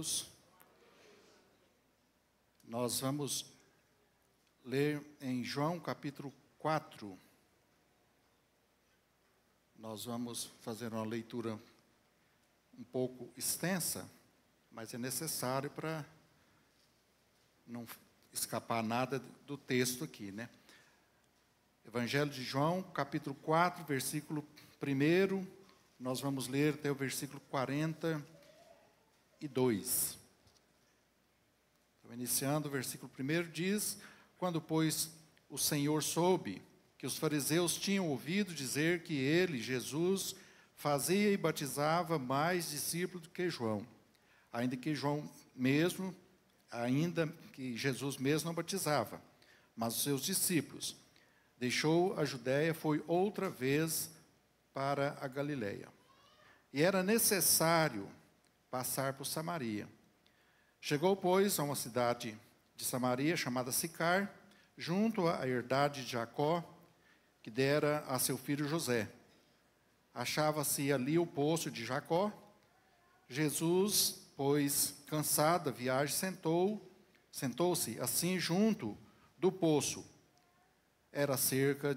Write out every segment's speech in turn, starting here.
todos. Nós vamos ler em João capítulo 4. Nós vamos fazer uma leitura um pouco extensa, mas é necessário para não escapar nada do texto aqui, né? Evangelho de João, capítulo 4, versículo 1, nós vamos ler até o versículo 42. Então, iniciando o versículo 1, diz: Quando, pois, o Senhor soube que os fariseus tinham ouvido dizer que ele, Jesus, fazia e batizava mais discípulos do que João, ainda que Jesus mesmo não batizava, mas os seus discípulos, deixou a Judéia, foi outra vez para a Galileia. E era necessário passar por Samaria. Chegou, pois, a uma cidade de Samaria, chamada Sicar, junto à herdade de Jacó, que dera a seu filho José. Achava-se ali o poço de Jacó. Jesus, pois, cansado da viagem, sentou-se assim junto do poço. Era cerca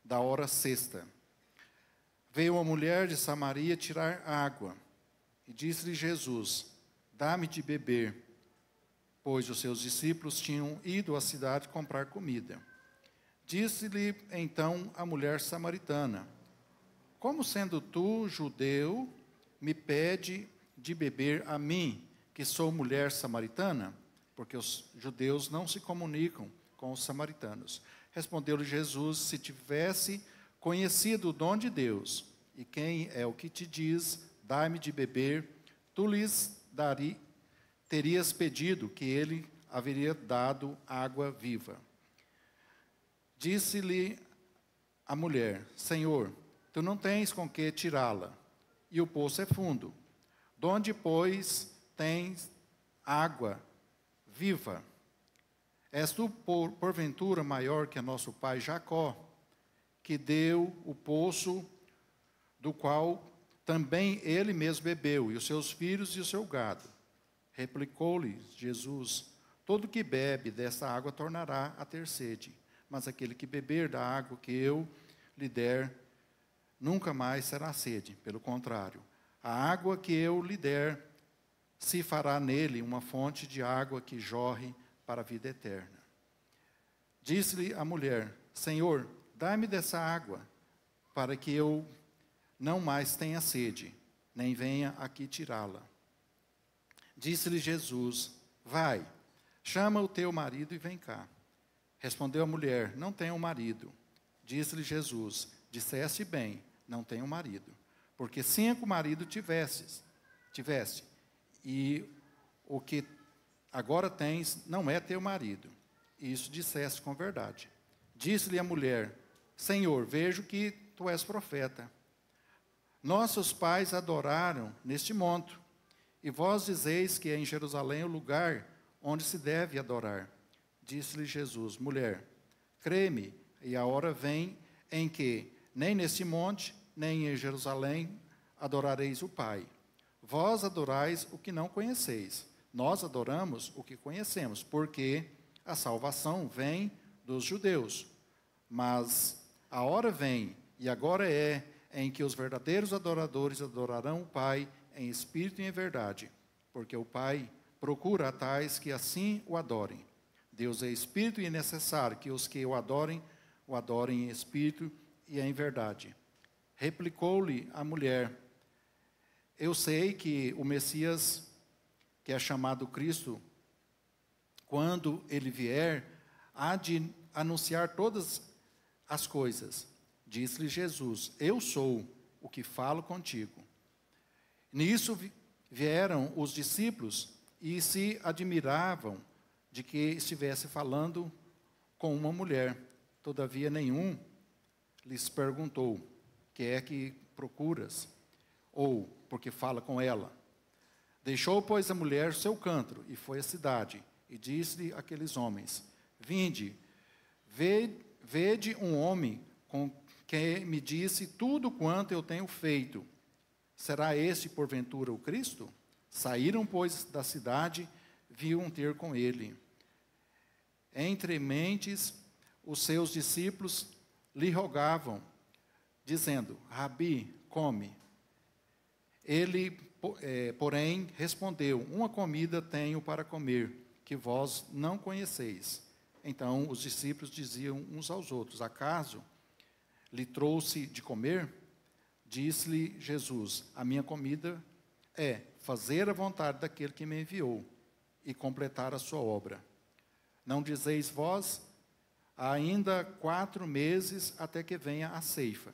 da hora sexta. Veio uma mulher de Samaria tirar água, e disse-lhe Jesus: Dá-me de beber, pois os seus discípulos tinham ido à cidade comprar comida. Disse-lhe então a mulher samaritana: Como sendo tu, judeu, me pede de beber a mim, que sou mulher samaritana? Porque os judeus não se comunicam com os samaritanos. Respondeu-lhe Jesus: Se tivesse conhecido o dom de Deus, e quem é o que te diz, dá-me de beber, tu lhes terias pedido, que ele haveria dado água viva. Disse-lhe a mulher: Senhor, tu não tens com que tirá-la, e o poço é fundo. Donde, pois, tens água viva? És tu, porventura, maior que nosso pai Jacó, que deu o poço, do qual também ele mesmo bebeu, e os seus filhos e o seu gado? Replicou-lhe Jesus: Todo que bebe desta água tornará a ter sede, mas aquele que beber da água que eu lhe der, nunca mais será sede. Pelo contrário, a água que eu lhe der, se fará nele uma fonte de água que jorre para a vida eterna. Disse-lhe a mulher: Senhor, dá-me dessa água, para que eu não mais tenha sede, nem venha aqui tirá-la. Disse-lhe Jesus: Vai, chama o teu marido e vem cá. Respondeu a mulher: Não tenho marido. Disse-lhe Jesus: Disseste bem, não tenho marido, porque 5 maridos tiveste, e o que agora tens não é teu marido. Isso disseste com verdade. Disse-lhe a mulher: Senhor, vejo que tu és profeta. Nossos pais adoraram neste monte, e vós dizeis que é em Jerusalém o lugar onde se deve adorar. Disse-lhe Jesus: Mulher, crê-me, e a hora vem em que nem neste monte, nem em Jerusalém adorareis o Pai. Vós adorais o que não conheceis. Nós adoramos o que conhecemos, porque a salvação vem dos judeus. Mas a hora vem, e agora é, em que os verdadeiros adoradores adorarão o Pai em espírito e em verdade, porque o Pai procura a tais que assim o adorem. Deus é espírito e é necessário que os que o adorem em espírito e em verdade. Replicou-lhe a mulher: Eu sei que o Messias, que é chamado Cristo, quando ele vier, há de anunciar todas as coisas. Disse-lhe Jesus: Eu sou o que falo contigo. Nisso vieram os discípulos e se admiravam de que estivesse falando com uma mulher. Todavia nenhum lhes perguntou: Que é que procuras? Ou porque fala com ela. Deixou, pois, a mulher seu cântaro e foi à cidade. E disse-lhe aqueles homens: Vinde, vede um homem com que me disse tudo quanto eu tenho feito. Será este, porventura, o Cristo? Saíram, pois, da cidade, vinham ter com ele. Entre mentes, os seus discípulos lhe rogavam, dizendo: Rabi, come. Ele, porém, respondeu: uma comida tenho para comer, que vós não conheceis. Então os discípulos diziam uns aos outros: acaso lhe trouxe de comer? Disse-lhe Jesus: a minha comida é fazer a vontade daquele que me enviou e completar a sua obra. Não dizeis vós, há ainda 4 meses até que venha a ceifa.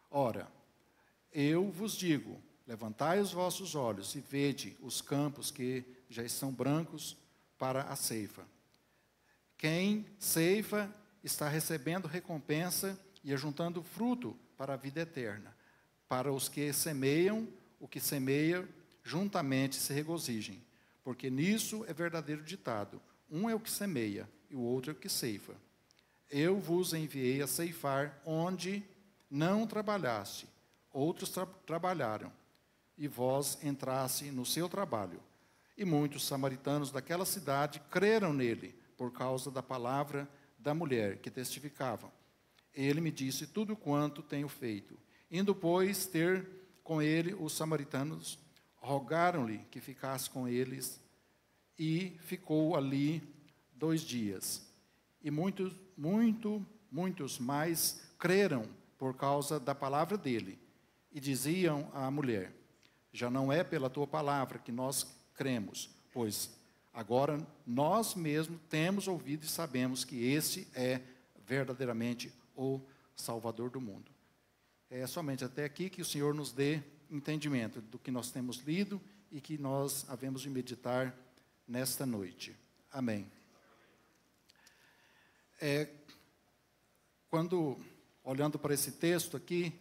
Ora, eu vos digo, levantai os vossos olhos e vede os campos que já estão brancos para a ceifa. Quem ceifa está recebendo recompensa e ajuntando fruto para a vida eterna. Para os que semeiam, o que semeia, juntamente se regozijem. Porque nisso é verdadeiro ditado: um é o que semeia e o outro é o que ceifa. Eu vos enviei a ceifar onde não trabalhaste, outros trabalharam, e vós entraste no seu trabalho. E muitos samaritanos daquela cidade creram nele, por causa da palavra da mulher, que testificavam: ele me disse tudo quanto tenho feito. Indo, pois, ter com ele, os samaritanos rogaram-lhe que ficasse com eles, e ficou ali 2 dias. E muitos mais creram por causa da palavra dele. E diziam à mulher: já não é pela tua palavra que nós cremos, pois agora nós mesmos temos ouvido e sabemos que esse é verdadeiramente o Salvador do mundo. É somente até aqui que o Senhor nos dê entendimento do que nós temos lido e que nós havemos de meditar nesta noite. Amém. Quando, olhando para esse texto aqui,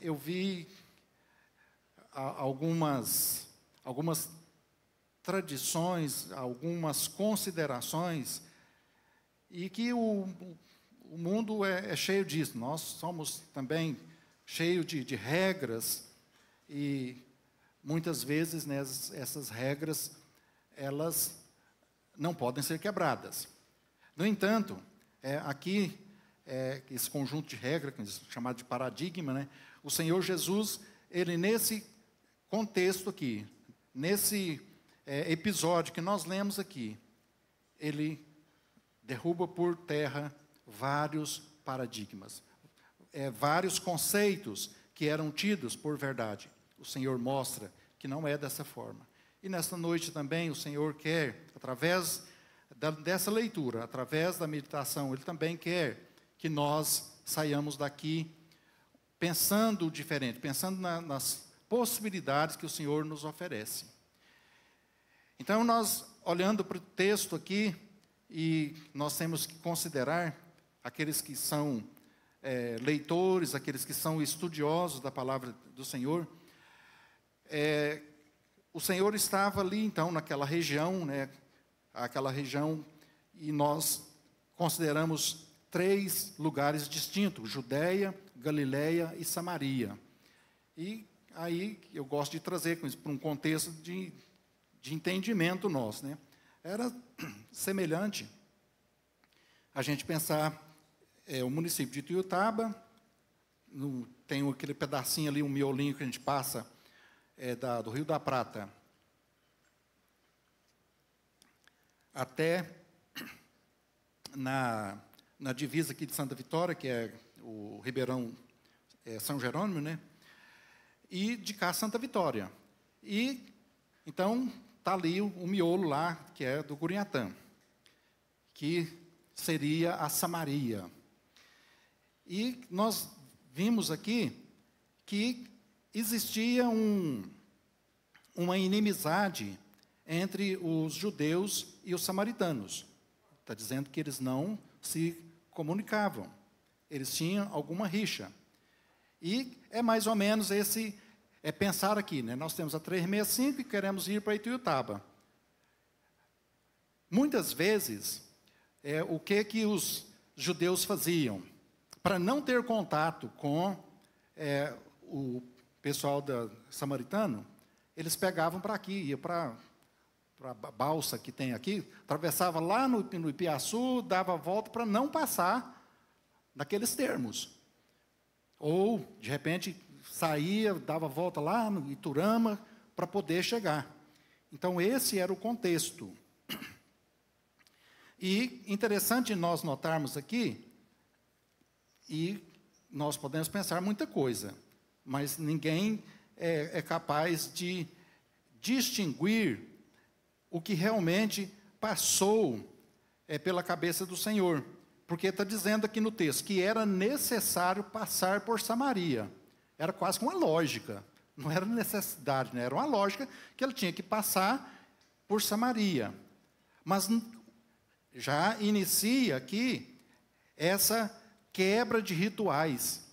eu vi algumas tradições, algumas considerações, e que o mundo é cheio disso. Nós somos também cheios de regras, e muitas vezes, né, essas regras, elas não podem ser quebradas. No entanto, aqui, esse conjunto de regras, chamado de paradigma, né, o Senhor Jesus, ele nesse contexto aqui, nesse episódio que nós lemos aqui, ele derruba por terra vários paradigmas, vários conceitos que eram tidos por verdade. O Senhor mostra que não é dessa forma. E nesta noite também o Senhor quer, através dessa leitura, através da meditação, Ele também quer que nós saiamos daqui pensando diferente, pensando nas possibilidades que o Senhor nos oferece. Então, nós, olhando para o texto aqui, e nós temos que considerar aqueles que são leitores, aqueles que são estudiosos da palavra do Senhor. O Senhor estava ali, então, naquela região, né, aquela região, e nós consideramos 3 lugares distintos: Judeia, Galileia e Samaria. E aí eu gosto de trazer isso para um contexto de entendimento nosso, né? Era semelhante a gente pensar o município de Ituiutaba, tem aquele pedacinho ali, um miolinho que a gente passa do Rio da Prata até na divisa aqui de Santa Vitória, que é o Ribeirão São Jerônimo, né? E de cá Santa Vitória. E então está ali o miolo lá, que é do Gurinhatã, que seria a Samaria. E nós vimos aqui que existia uma inimizade entre os judeus e os samaritanos. Está dizendo que eles não se comunicavam, eles tinham alguma rixa. E é mais ou menos pensar aqui, né? Nós temos a 365 e queremos ir para Ituiutaba. Muitas vezes, o que os judeus faziam? Para não ter contato com o pessoal samaritano, eles pegavam para aqui, ia para a balsa que tem aqui, atravessava lá no Ipiaçu, dava a volta para não passar naqueles termos. Ou, de repente, saía, dava a volta lá no Iturama para poder chegar. Então, esse era o contexto. E interessante nós notarmos aqui, e nós podemos pensar muita coisa, mas ninguém é capaz de distinguir o que realmente passou pela cabeça do Senhor. Porque está dizendo aqui no texto que era necessário passar por Samaria. Era quase que uma lógica, não era necessidade, né? Era uma lógica que ele tinha que passar por Samaria. Mas já inicia aqui essa quebra de rituais.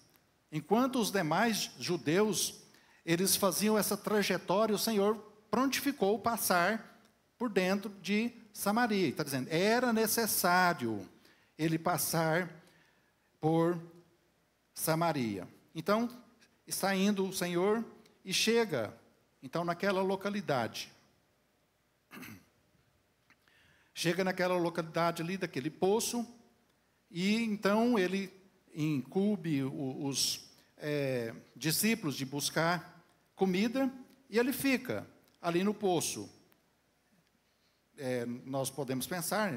Enquanto os demais judeus, eles faziam essa trajetória, o Senhor prontificou passar por dentro de Samaria. Está dizendo, era necessário ele passar por Samaria. Então, está indo o Senhor e chega, então, naquela localidade. Chega naquela localidade ali, daquele poço, e então ele incumbe os discípulos de buscar comida, e ele fica ali no poço. Nós podemos pensar,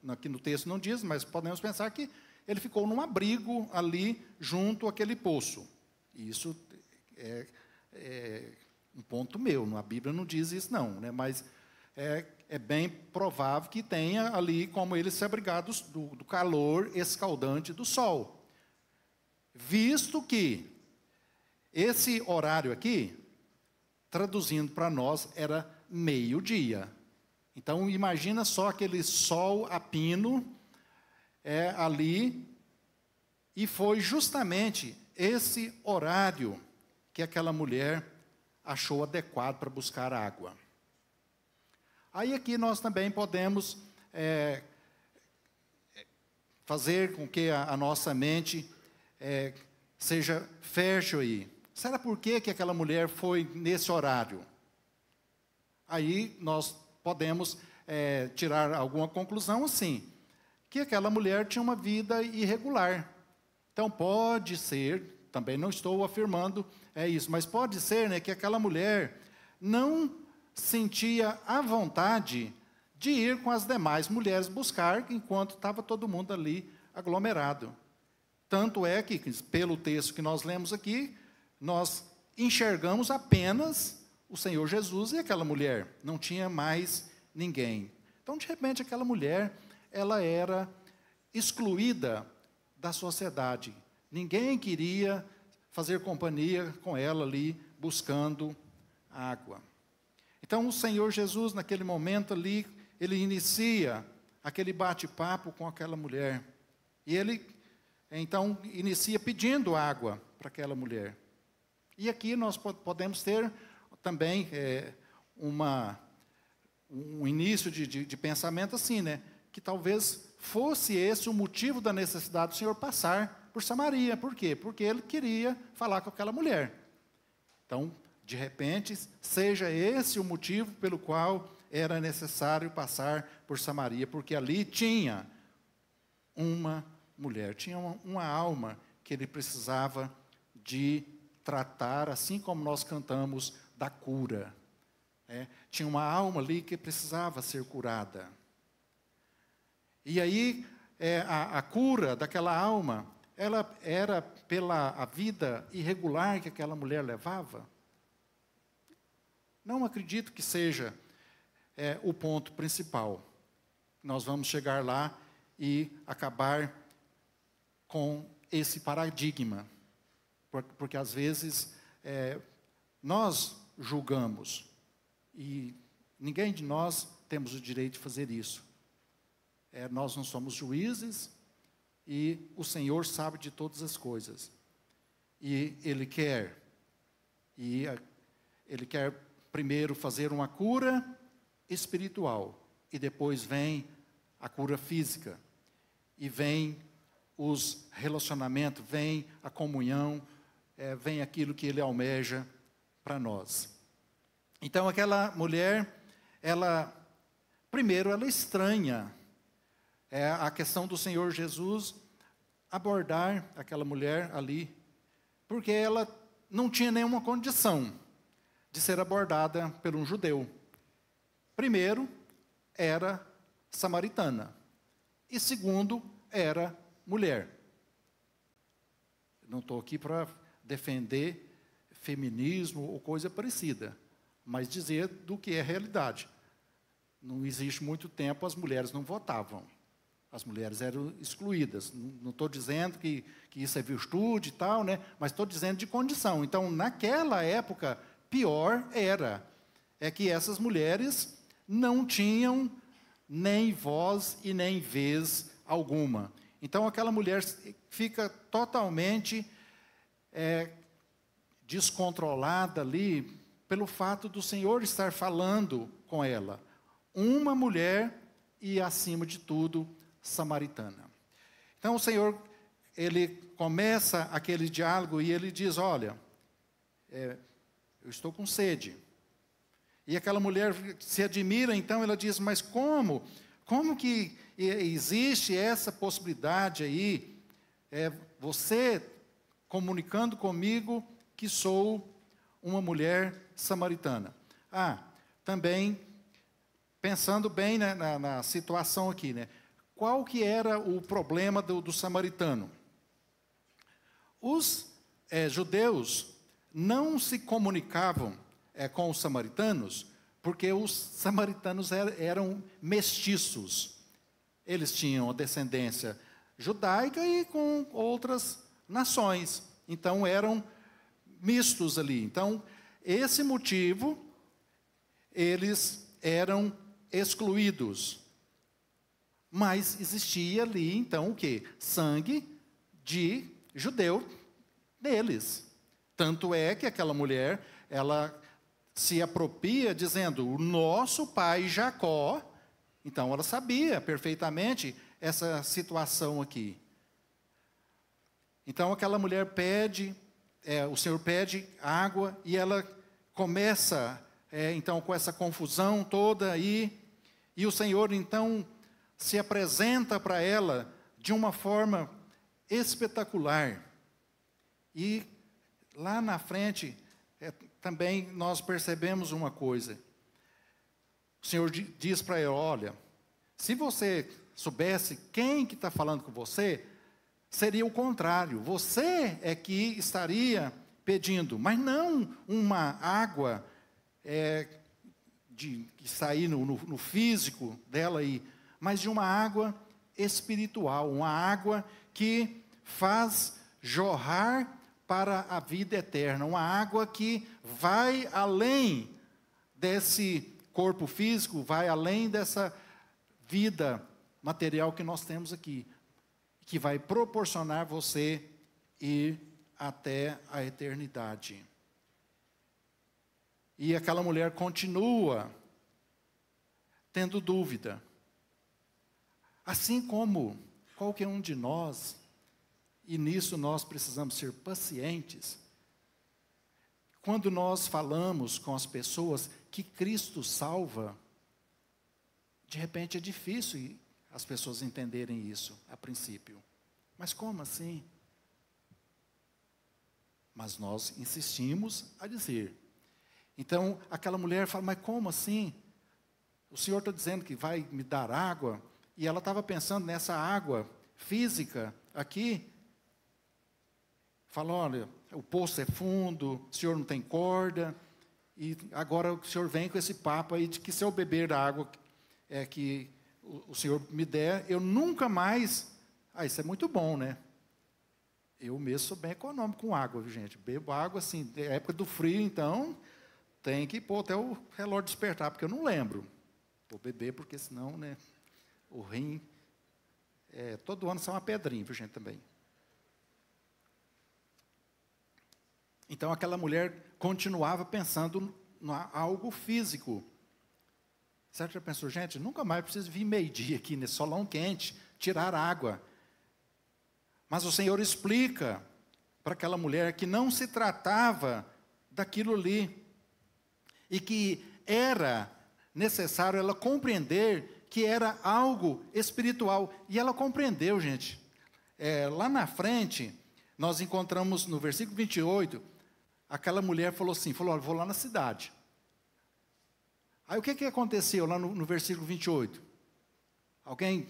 aqui no texto não diz, mas podemos pensar que ele ficou num abrigo ali junto àquele poço. Isso é um ponto meu, a Bíblia não diz isso não, né? Mas é bem provável que tenha ali como ele se abrigar do calor escaldante do sol. Visto que esse horário aqui, traduzindo para nós, era meio-dia. Então, imagina só aquele sol a pino ali, e foi justamente esse horário que aquela mulher achou adequado para buscar água. Aí aqui nós também podemos fazer com que a nossa mente seja fértil aí. Será por que aquela mulher foi nesse horário? Aí nós podemos tirar alguma conclusão assim, que aquela mulher tinha uma vida irregular. Então pode ser, também não estou afirmando isso, mas pode ser, né, que aquela mulher não sentia a vontade de ir com as demais mulheres buscar, enquanto estava todo mundo ali aglomerado. Tanto é que, pelo texto que nós lemos aqui, nós enxergamos apenas o Senhor Jesus e aquela mulher, não tinha mais ninguém. Então, de repente, aquela mulher, ela era excluída da sociedade. Ninguém queria fazer companhia com ela ali, buscando água. Então, o Senhor Jesus, naquele momento ali, ele inicia aquele bate-papo com aquela mulher. E ele, então, inicia pedindo água para aquela mulher. E aqui nós podemos ter também um início de pensamento assim, né? Que talvez fosse esse o motivo da necessidade do Senhor passar por Samaria. Por quê? Porque ele queria falar com aquela mulher. Então, de repente, seja esse o motivo pelo qual era necessário passar por Samaria, porque ali tinha uma mulher, tinha uma alma que ele precisava de tratar, assim como nós cantamos da cura. Tinha uma alma ali que precisava ser curada. E aí, a cura daquela alma, ela era pela a vida irregular que aquela mulher levava? Não acredito que seja o ponto principal. Nós vamos chegar lá e acabar com esse paradigma. Porque, às vezes, nós julgamos, e ninguém de nós temos o direito de fazer isso. Nós não somos juízes, e o Senhor sabe de todas as coisas. E Ele quer primeiro fazer uma cura espiritual, e depois vem a cura física, e vem os relacionamentos, vem a comunhão, vem aquilo que Ele almeja para nós. Então, aquela mulher, primeiro, ela estranha a questão do Senhor Jesus abordar aquela mulher ali, porque ela não tinha nenhuma condição de ser abordada por um judeu. Primeiro, era samaritana. E segundo, era mulher. Não estou aqui para defender feminismo ou coisa parecida, mas dizer do que é realidade. Não existe muito tempo, as mulheres não votavam. As mulheres eram excluídas. Não estou dizendo que isso é virtude e tal, né? Mas estou dizendo de condição. Então, naquela época, pior é que essas mulheres não tinham nem voz e nem vez alguma. Então, aquela mulher fica totalmente descontrolada ali pelo fato do Senhor estar falando com ela. Uma mulher e, acima de tudo, samaritana. Então, o Senhor, ele começa aquele diálogo e ele diz, olha, eu estou com sede. E aquela mulher se admira, então ela diz, mas como? Como que existe essa possibilidade aí? Você comunicando comigo que sou uma mulher samaritana. Também, pensando bem na situação aqui, né? Qual que era o problema do samaritano? Os judeus não se comunicavam com os samaritanos, porque os samaritanos eram mestiços. Eles tinham a descendência judaica e com outras nações. Então, eram mistos ali. Então, esse motivo, eles eram excluídos. Mas existia ali, então, o quê? Sangue de judeu deles. Tanto é que aquela mulher, ela se apropria dizendo, o nosso pai Jacó. Então, ela sabia perfeitamente essa situação aqui. Então, aquela mulher pede, o Senhor pede água, e ela começa, então, com essa confusão toda aí, e o Senhor, então, se apresenta para ela de uma forma espetacular. E lá na frente, também nós percebemos uma coisa. O Senhor diz para ela, olha, se você soubesse quem que está falando com você, seria o contrário. Você é que estaria pedindo, mas não uma água que sair no físico dela aí, mas de uma água espiritual, uma água que faz jorrar para a vida eterna, uma água que vai além desse corpo físico, vai além dessa vida material que nós temos aqui, que vai proporcionar você ir até a eternidade. E aquela mulher continua tendo dúvida. Assim como qualquer um de nós, e nisso nós precisamos ser pacientes, quando nós falamos com as pessoas que Cristo salva, de repente é difícil as pessoas entenderem isso a princípio. Mas como assim? Mas nós insistimos a dizer. Então, aquela mulher fala, mas como assim? O Senhor está dizendo que vai me dar água, e ela estava pensando nessa água física aqui. Fala, olha, o poço é fundo, o Senhor não tem corda, e agora o Senhor vem com esse papo aí de que se eu beber da água que o Senhor me der, eu nunca mais... isso é muito bom, né? Eu mesmo sou bem econômico com água, viu, gente? Bebo água, assim, na época do frio, então, tem que pôr até o relógio despertar, porque eu não lembro. Vou beber, porque senão, né, o rim... todo ano sai uma pedrinha, viu, gente, também. Então, aquela mulher continuava pensando em algo físico. Certo? Já pensou, gente, nunca mais preciso vir meio-dia aqui nesse solão quente, tirar água. Mas o Senhor explica para aquela mulher que não se tratava daquilo ali. e que era necessário ela compreender que era algo espiritual. E ela compreendeu, gente. Lá na frente, nós encontramos no versículo 28, aquela mulher falou assim, olha, vou lá na cidade. Aí o que aconteceu lá no versículo 28? Alguém?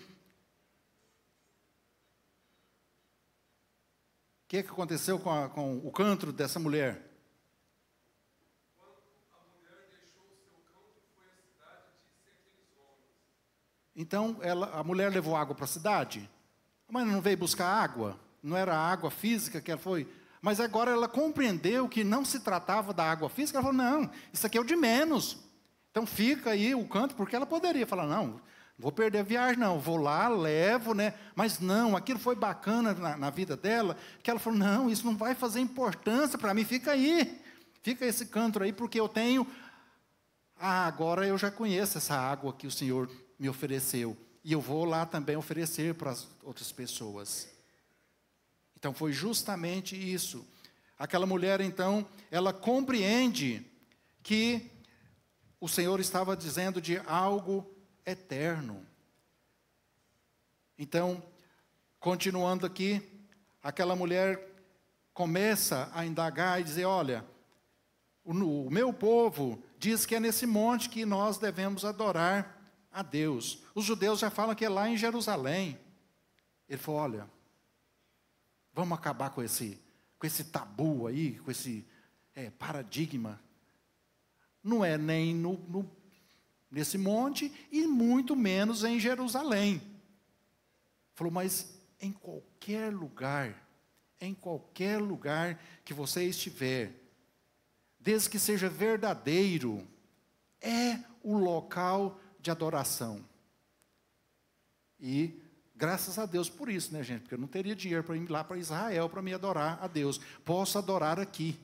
O que aconteceu com o canto dessa mulher? Então, a mulher levou água para a cidade, mas não veio buscar água, não era a água física que ela foi, mas agora ela compreendeu que não se tratava da água física, ela falou, não, isso aqui é o de menos, então fica aí o canto, porque ela poderia falar, não vou perder a viagem não, vou lá, levo, né? Mas não, aquilo foi bacana na vida dela, que ela falou, não, isso não vai fazer importância para mim, fica aí, fica esse canto aí, porque eu tenho, agora eu já conheço essa água que o Senhor me ofereceu, e eu vou lá também oferecer para as outras pessoas. Então foi justamente isso. Aquela mulher então, ela compreende que o Senhor estava dizendo de algo eterno. Então, continuando aqui, aquela mulher começa a indagar e dizer, olha, o meu povo diz que é nesse monte que nós devemos adorar a Deus. Os judeus já falam que é lá em Jerusalém. Ele falou, olha, vamos acabar com esse tabu aí, com esse paradigma. Não é nem nesse monte e muito menos em Jerusalém. Falou, mas em qualquer lugar que você estiver, desde que seja verdadeiro, é o local de adoração. E graças a Deus por isso, né, gente? Porque eu não teria dinheiro para ir lá para Israel para me adorar a Deus. Posso adorar aqui.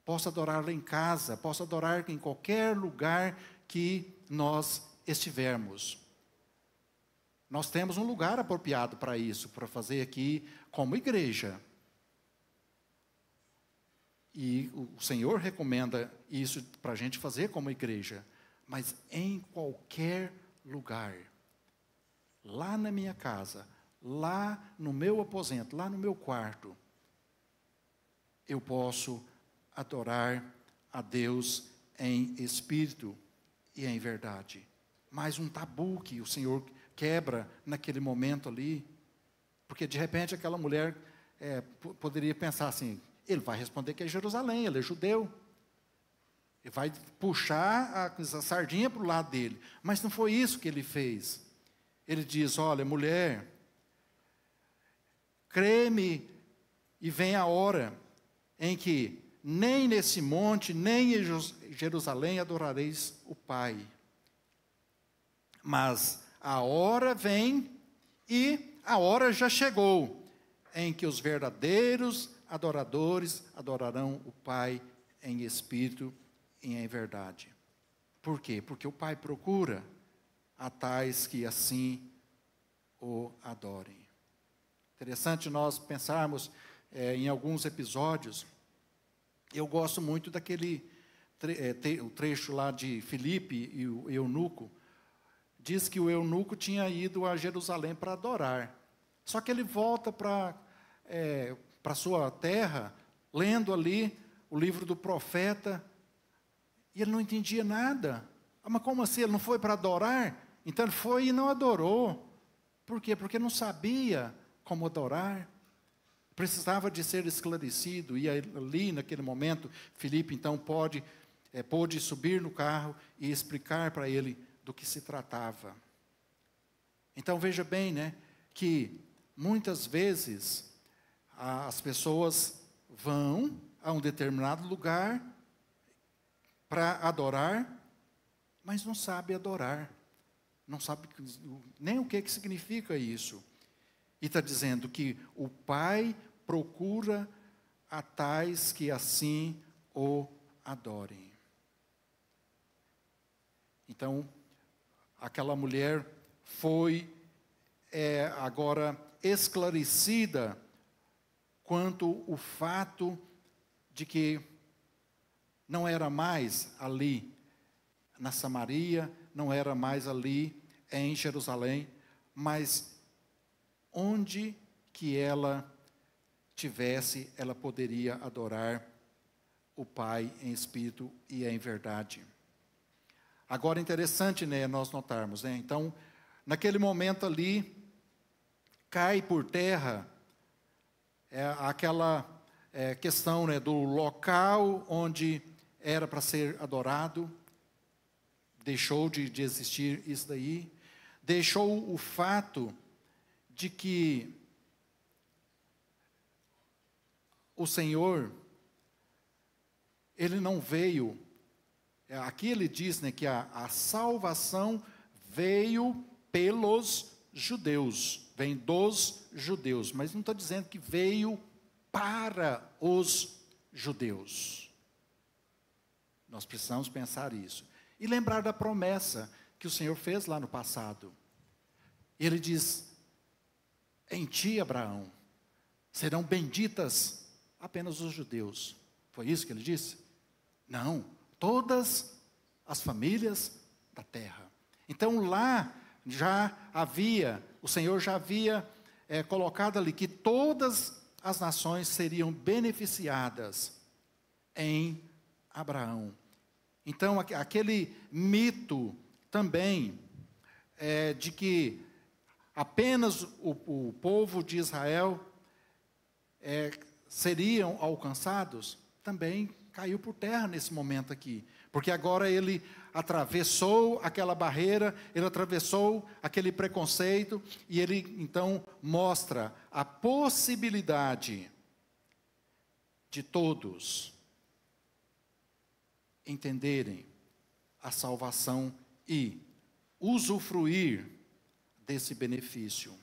Posso adorar lá em casa. Posso adorar em qualquer lugar que nós estivermos. Nós temos um lugar apropriado para isso, para fazer aqui como igreja. E o Senhor recomenda isso para a gente fazer como igreja. Mas em qualquer lugar, lá na minha casa, lá no meu aposento, lá no meu quarto, eu posso adorar a Deus em espírito e em verdade. Mais um tabu que o Senhor quebra naquele momento ali, porque de repente aquela mulher poderia pensar assim, ele vai responder que é Jerusalém, ele é judeu. Ele vai puxar a sardinha para o lado dele. Mas não foi isso que ele fez. Ele diz, olha, mulher, crê-me e vem a hora em que nem nesse monte, nem em Jerusalém adorareis o Pai. Mas a hora vem e a hora já chegou, em que os verdadeiros adoradores adorarão o Pai em espírito e em verdade. Por quê? Porque o Pai procura a tais que assim o adorem. Interessante nós pensarmos em alguns episódios. Eu gosto muito daquele o trecho lá de Filipe e o eunuco. Diz que o eunuco tinha ido a Jerusalém para adorar. Só que ele volta para a sua terra, lendo ali o livro do profeta, e ele não entendia nada. Mas como assim? Ele não foi para adorar? Então ele foi e não adorou. Por quê? Porque não sabia como adorar. Precisava de ser esclarecido. E ali, naquele momento, Filipe, então, pôde subir no carro e explicar para ele do que se tratava. Então, veja bem, né, que muitas vezes as pessoas vão a um determinado lugar para adorar, mas não sabe adorar. Não sabe nem o que significa isso. E está dizendo que o Pai procura a tais que assim o adorem. Então, aquela mulher foi agora esclarecida quanto o fato de que não era mais ali na Samaria, não era mais ali em Jerusalém, mas onde que ela tivesse, ela poderia adorar o Pai em espírito e em verdade. Agora, interessante, né, nós notarmos, né? Então, naquele momento ali, cai por terra aquela questão, né, do local onde era para ser adorado, deixou de existir isso daí, deixou o fato de que o Senhor, Ele não veio, aqui ele diz, né, que a salvação veio pelos judeus, vem dos judeus, mas não está dizendo que veio para os judeus. Nós precisamos pensar isso. E lembrar da promessa que o Senhor fez lá no passado. Ele diz, em ti, Abraão, serão benditas apenas os judeus. Foi isso que ele disse? Não, todas as famílias da terra. Então lá já havia, o Senhor já havia colocado ali que todas as nações seriam beneficiadas em Abraão. Então aquele mito também de que apenas o povo de Israel seriam alcançados, também caiu por terra nesse momento aqui. Porque agora ele atravessou aquela barreira, ele atravessou aquele preconceito, e ele então mostra a possibilidade de todos entenderem a salvação e usufruir desse benefício.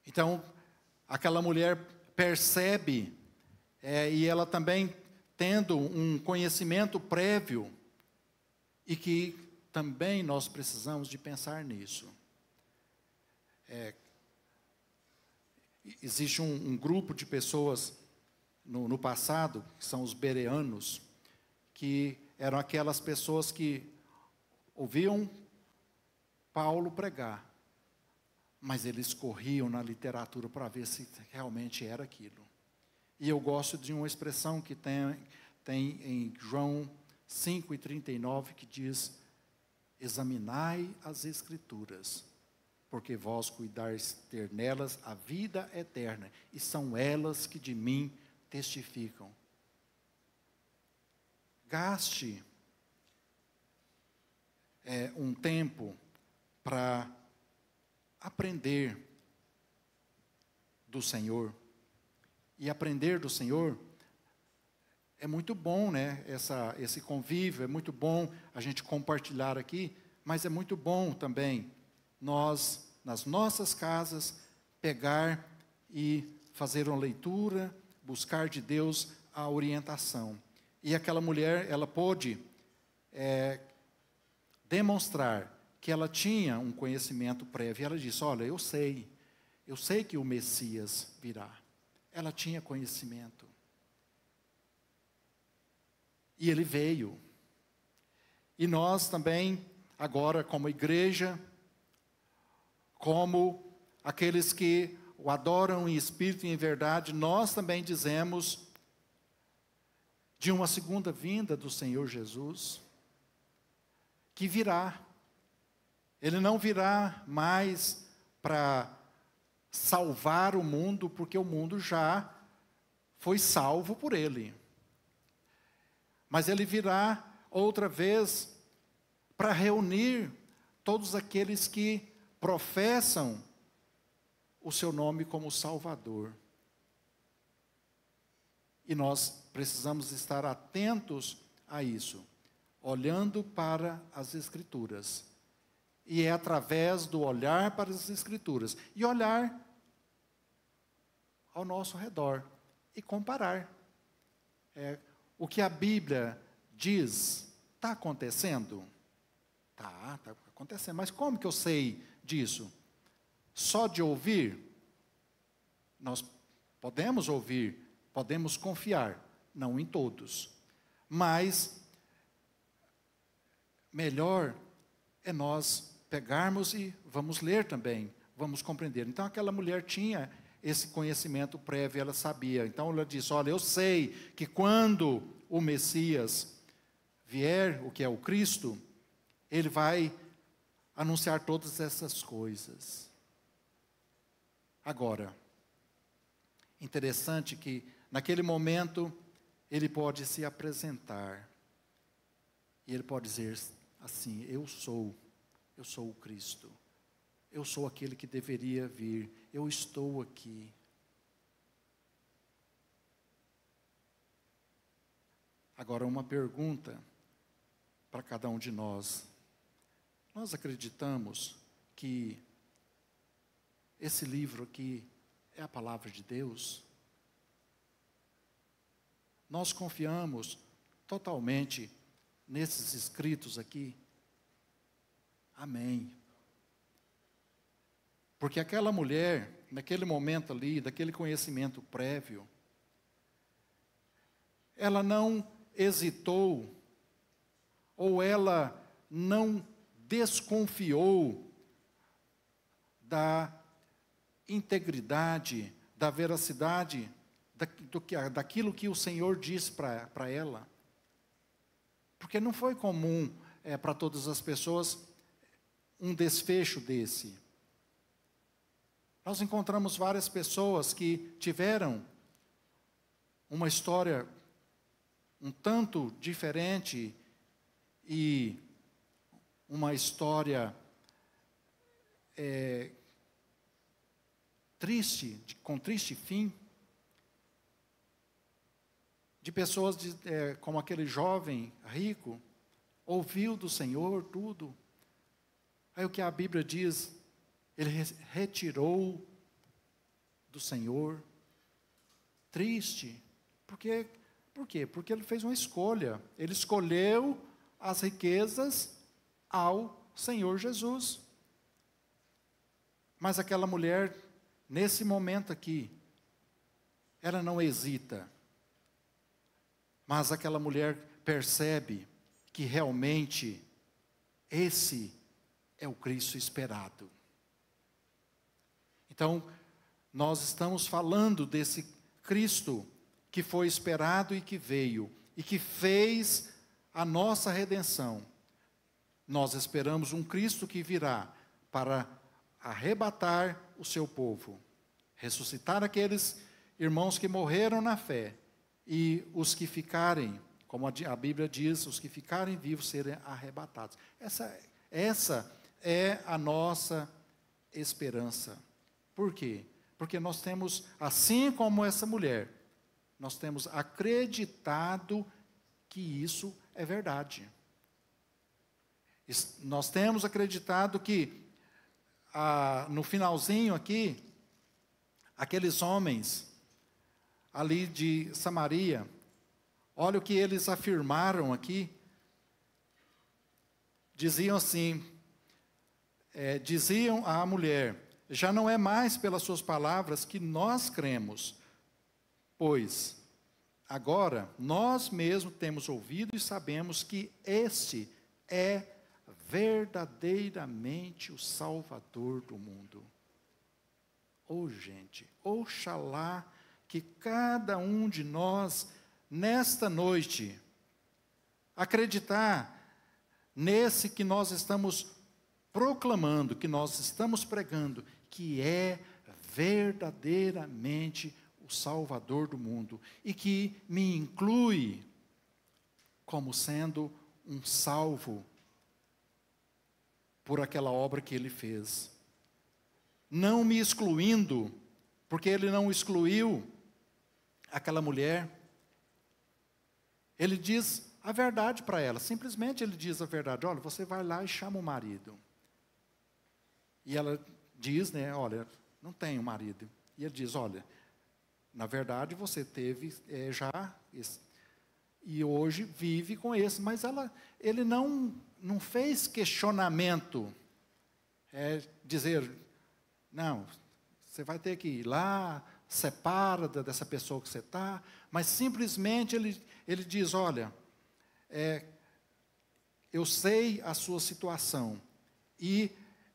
Então, aquela mulher percebe, e ela também tendo um conhecimento prévio, e que também nós precisamos de pensar nisso. Existe um grupo de pessoas no passado, que são os bereanos, que eram aquelas pessoas que ouviam Paulo pregar, mas eles corriam na literatura para ver se realmente era aquilo. E eu gosto de uma expressão que tem em João 5:39, que diz, examinai as Escrituras, porque vós cuidais ter nelas a vida eterna, e são elas que de mim testificam. Gaste um tempo para aprender do Senhor. E aprender do Senhor é muito bom, né? Esse convívio, é muito bom a gente compartilhar aqui, mas é muito bom também nós, nas nossas casas, pegar e fazer uma leitura, buscar de Deus a orientação. E aquela mulher, ela pôde demonstrar que ela tinha um conhecimento prévio. Ela disse, olha, eu sei que o Messias virá. Ela tinha conhecimento. E ele veio. E nós também, agora como igreja, como aqueles que o adoram em espírito e em verdade, nós também dizemos de uma segunda vinda do Senhor Jesus, que virá. Ele não virá mais para salvar o mundo, porque o mundo já foi salvo por ele. Mas ele virá outra vez para reunir todos aqueles que professam o seu nome como Salvador. E nós precisamos estar atentos a isso, olhando para as Escrituras. E é através do olhar para as Escrituras e olhar ao nosso redor e comparar. O que a Bíblia diz, está acontecendo? Está acontecendo. Mas como que eu sei disso? Só de ouvir? Nós podemos ouvir, podemos confiar, não em todos. Mas melhor é nós pegarmos e vamos ler também, vamos compreender. Então aquela mulher tinha esse conhecimento prévio, ela sabia. Então ela disse, olha, eu sei que quando o Messias vier, o que é o Cristo, ele vai anunciar todas essas coisas. Agora, interessante que naquele momento ele pode se apresentar. E ele pode dizer assim, eu sou o Cristo. Eu sou aquele que deveria vir. Eu estou aqui. Agora uma pergunta para cada um de nós. Nós acreditamos que esse livro aqui é a palavra de Deus? Nós confiamos totalmente nesses escritos aqui? Amém. Porque aquela mulher, naquele momento ali, daquele conhecimento prévio, ela não hesitou, ou ela não desconfiou da integridade, da veracidade, daquilo que o Senhor disse para ela. Porque não foi comum para todas as pessoas um desfecho desse. Nós encontramos várias pessoas que tiveram uma história um tanto diferente e uma história triste, com triste fim, de pessoas como aquele jovem rico, ouviu do Senhor tudo. Aí o que a Bíblia diz, ele retirou do Senhor, triste. Por quê? Porque ele fez uma escolha. Ele escolheu as riquezas ao Senhor Jesus. Mas aquela mulher, nesse momento aqui, ela não hesita. Mas aquela mulher percebe que realmente esse é o Cristo esperado. Então, nós estamos falando desse Cristo que foi esperado e que veio, e que fez a nossa redenção. Nós esperamos um Cristo que virá para arrebatar o seu povo, ressuscitar aqueles irmãos que morreram na fé, e os que ficarem, como a Bíblia diz, os que ficarem vivos serem arrebatados. Essa é a nossa esperança. Por quê? Porque nós temos, assim como essa mulher, nós temos acreditado que isso é verdade. Nós temos acreditado que, no finalzinho aqui, aqueles homens ali de Samaria, olha o que eles afirmaram aqui. Diziam assim, diziam à mulher, já não é mais pelas suas palavras que nós cremos, pois agora nós mesmos temos ouvido e sabemos que este é verdadeiramente o Salvador do mundo. Gente, oxalá que cada um de nós, nesta noite, acreditar nesse que nós estamos proclamando, que nós estamos pregando, que é verdadeiramente o Salvador do mundo, e que me inclui como sendo um salvo por aquela obra que ele fez. Não me excluindo, porque ele não excluiu aquela mulher. Ele diz a verdade para ela, simplesmente ele diz a verdade, olha, você vai lá e chama o marido. E ela diz, olha, não tenho marido. E ele diz, olha, na verdade você teve já esse, e hoje vive com esse, mas ele não fez questionamento, dizer, não, você vai ter que ir lá, separa dessa pessoa que você está, mas simplesmente ele diz, olha, eu sei a sua situação, e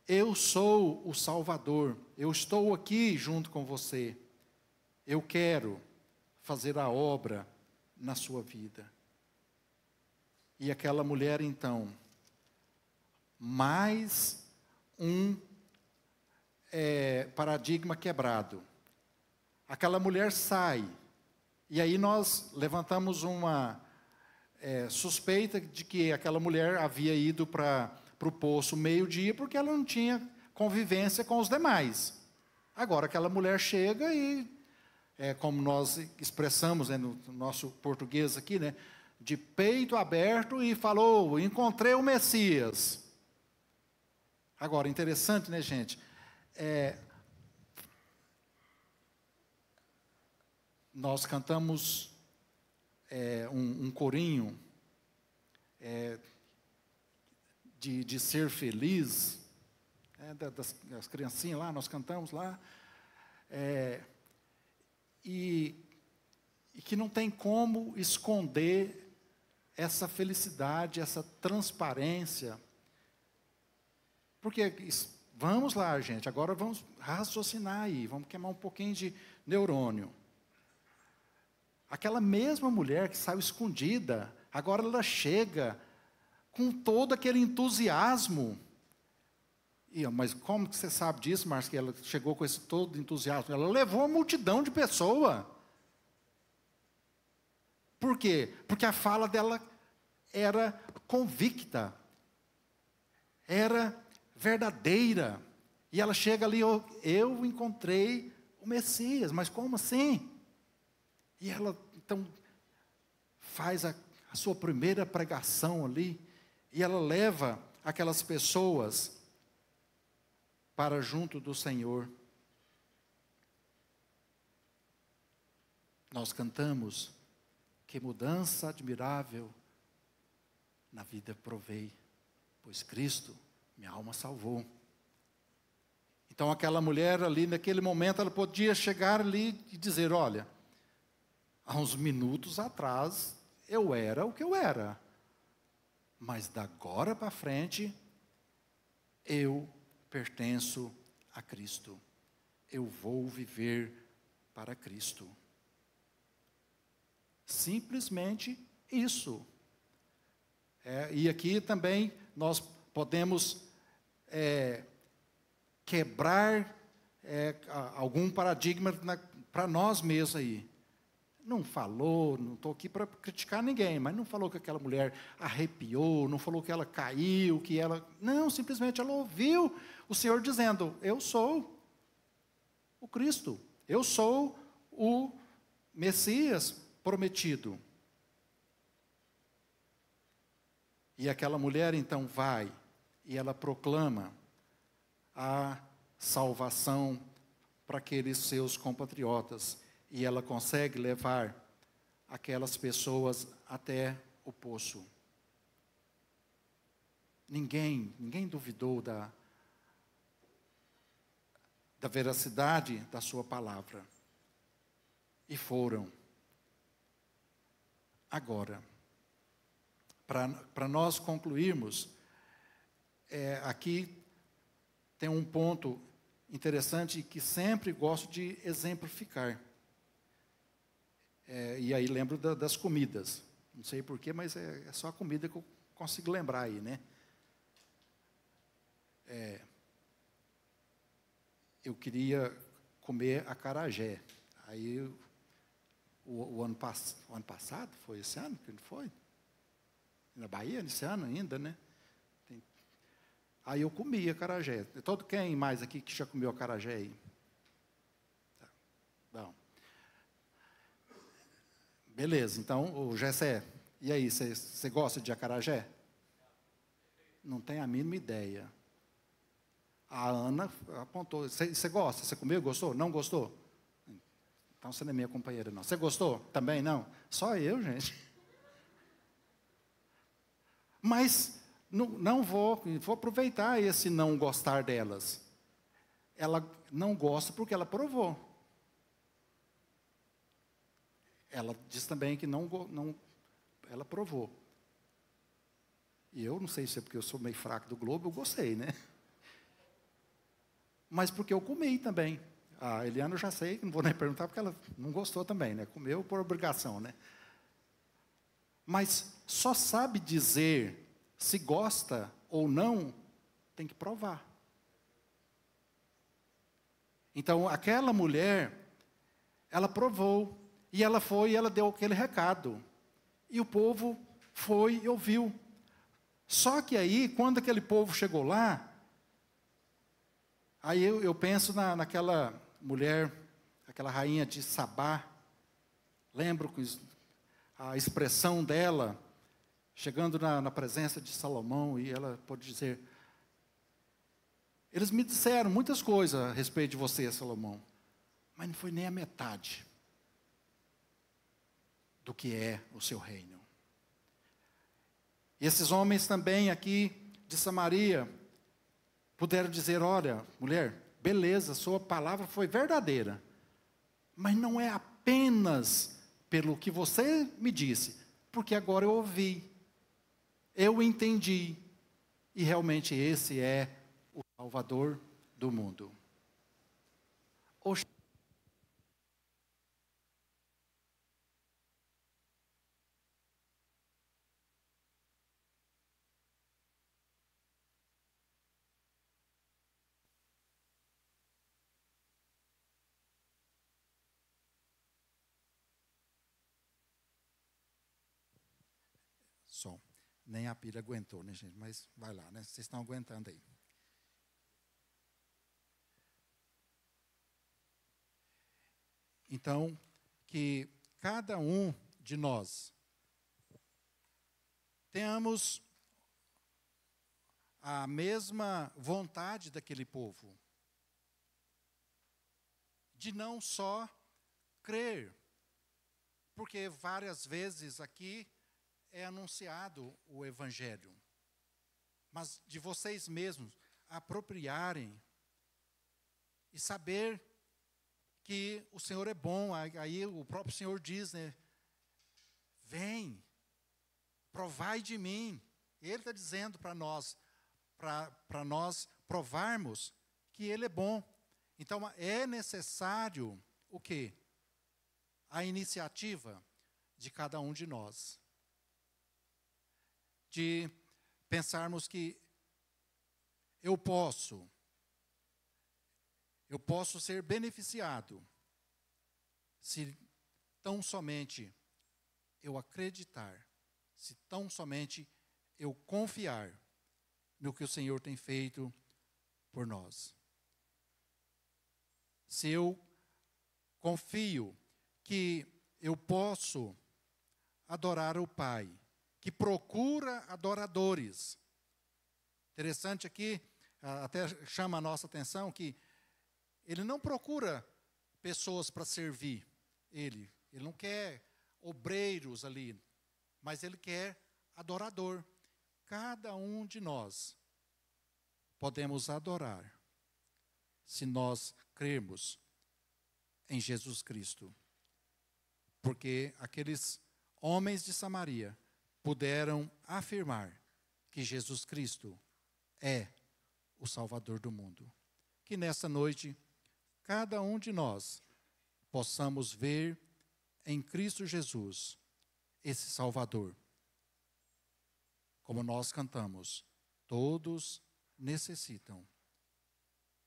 eu sou o Salvador, eu estou aqui junto com você, eu quero fazer a obra na sua vida. E aquela mulher, então, mais um paradigma quebrado. Aquela mulher sai, e aí nós levantamos uma suspeita de que aquela mulher havia ido para o poço meio-dia, porque ela não tinha convivência com os demais. Agora, aquela mulher chega e, como nós expressamos, né, no nosso português aqui, né, de peito aberto, e falou, encontrei o Messias. Agora, interessante, né, gente? Nós cantamos um corinho de ser feliz, das criancinhas lá, nós cantamos lá, e que não tem como esconder essa felicidade, essa transparência, porque vamos lá, gente, agora vamos raciocinar aí, vamos queimar um pouquinho de neurônio. Aquela mesma mulher que saiu escondida, agora ela chega com todo aquele entusiasmo. Mas como que você sabe disso, Márcio, que ela chegou com esse todo entusiasmo? Ela levou uma multidão de pessoas. Por quê? Porque a fala dela era convicta, era verdadeira. E ela chega ali, eu encontrei o Messias, mas como assim? E ela, então, faz a sua primeira pregação ali, e ela leva aquelas pessoas para junto do Senhor. Nós cantamos, que mudança admirável na vida provei, pois Cristo minha alma salvou. Então aquela mulher ali, naquele momento, ela podia chegar ali e dizer, olha, há uns minutos atrás, eu era o que eu era. Mas da agora para frente, eu pertenço a Cristo. Eu vou viver para Cristo. Simplesmente isso. E aqui também nós podemos quebrar algum paradigma para nós mesmos aí. Não falou, não estou aqui para criticar ninguém, mas não falou que aquela mulher arrepiou, não falou que ela caiu, que ela... Não, simplesmente ela ouviu o Senhor dizendo, eu sou o Cristo, eu sou o Messias prometido. E aquela mulher então vai e ela proclama a salvação para aqueles seus compatriotas. E ela consegue levar aquelas pessoas até o poço. Ninguém duvidou da veracidade da sua palavra. E foram. Agora, para nós concluirmos, aqui tem um ponto interessante que sempre gosto de exemplificar. E aí lembro das comidas. Não sei porquê, mas é só a comida que eu consigo lembrar aí, né? Eu queria comer acarajé. Aí, o ano passado, foi esse ano que foi? Na Bahia, esse ano ainda, né? Aí eu comi acarajé. Quem mais aqui que já comeu acarajé aí? Tá. Bom. Beleza, então, o Gessé, e aí, você gosta de acarajé? Não tem a mínima ideia. A Ana apontou, você gosta? Você comeu, gostou? Não gostou? Então você não é minha companheira, não. Você gostou? Também não? Só eu, gente. Mas não vou aproveitar esse não gostar delas. Ela não gosta porque ela provou. Ela diz também que não, ela provou. E eu não sei se é porque eu sou meio fraco do Globo, eu gostei, né? Mas porque eu comi também. A Eliana eu já sei, não vou nem perguntar, porque ela não gostou também, né? Comeu por obrigação, né? Mas só sabe dizer se gosta ou não, tem que provar. Então, aquela mulher, ela provou, e ela foi e ela deu aquele recado. E o povo foi e ouviu. Só que aí, quando aquele povo chegou lá, aí eu penso naquela mulher, aquela rainha de Sabá. Lembro que a expressão dela, chegando na presença de Salomão, e ela pode dizer: eles me disseram muitas coisas a respeito de você, Salomão, mas não foi nem a metade do que é o seu reino. E esses homens também aqui de Samaria puderam dizer: olha, mulher, beleza, sua palavra foi verdadeira, mas não é apenas pelo que você me disse, porque agora eu ouvi, eu entendi, e realmente esse é o Salvador do mundo. Oxe. Som. Nem a pilha aguentou, né, gente? Mas vai lá, né? Vocês estão aguentando aí. Então, que cada um de nós tenhamos a mesma vontade daquele povo, de não só crer, porque várias vezes aqui é anunciado o Evangelho, mas de vocês mesmos apropriarem e saber que o Senhor é bom. Aí o próprio Senhor diz, né? Vem, provai de mim. Ele está dizendo para nós provarmos que Ele é bom. Então é necessário o quê? A iniciativa de cada um de nós. De pensarmos que eu posso ser beneficiado se tão somente eu acreditar, se tão somente eu confiar no que o Senhor tem feito por nós. Se eu confio que eu posso adorar o Pai, que procura adoradores. Interessante aqui, até chama a nossa atenção que Ele não procura pessoas para servir Ele não quer obreiros ali, mas Ele quer adorador. Cada um de nós podemos adorar se nós crermos em Jesus Cristo. Porque aqueles homens de Samaria puderam afirmar que Jesus Cristo é o Salvador do mundo. Que nessa noite, cada um de nós possamos ver em Cristo Jesus esse Salvador. Como nós cantamos, todos necessitam.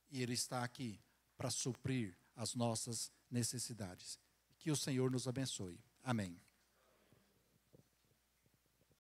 E Ele está aqui para suprir as nossas necessidades. Que o Senhor nos abençoe. Amém.